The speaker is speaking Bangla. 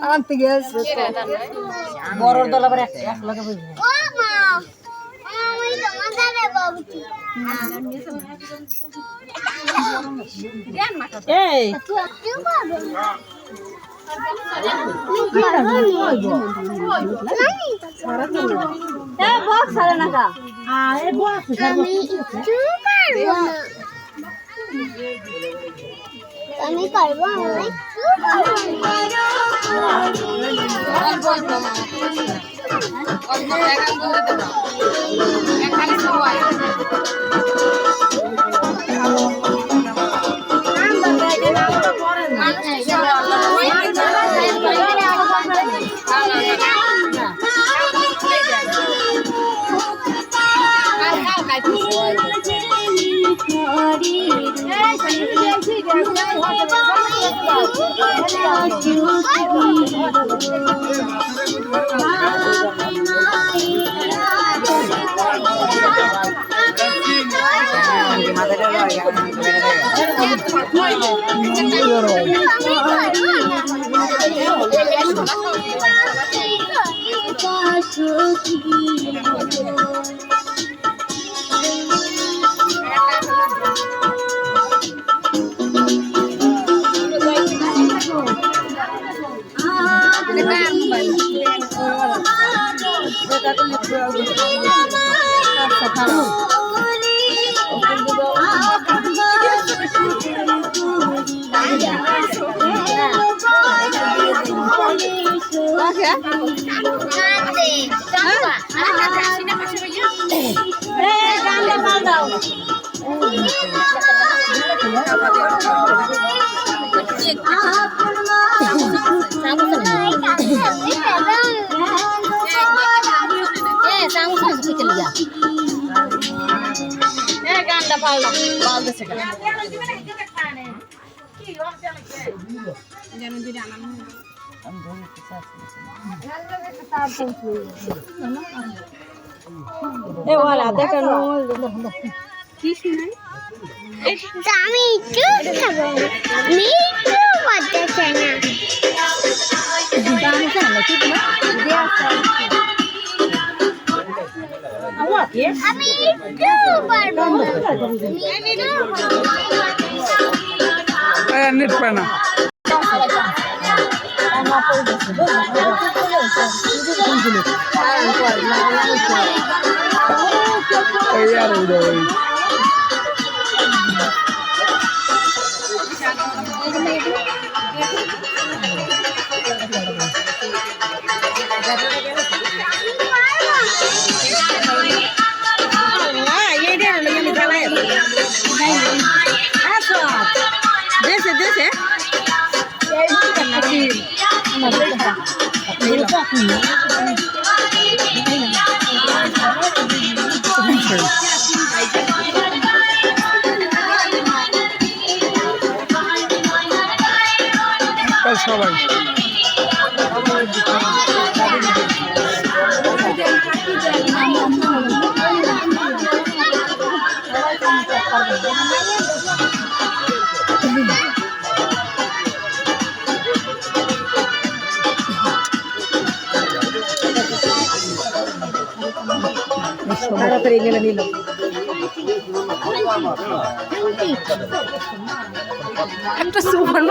আনতে গেছে বড় দল আবার এক লগে বুঝবে এই বক্স আছে না কা এই বক্স আমি পারবো গানটা পাল্লা পাল্টেছে কেন এ ওলা দেখেন কি শুনে আমি একটু খাবো আমি একটু করতে চাই না আমি জানি কি তোমার আমি একটু পারবো নেট পায় না সবাই তাড়াতাড়ি গেলে নিল একটা সুপার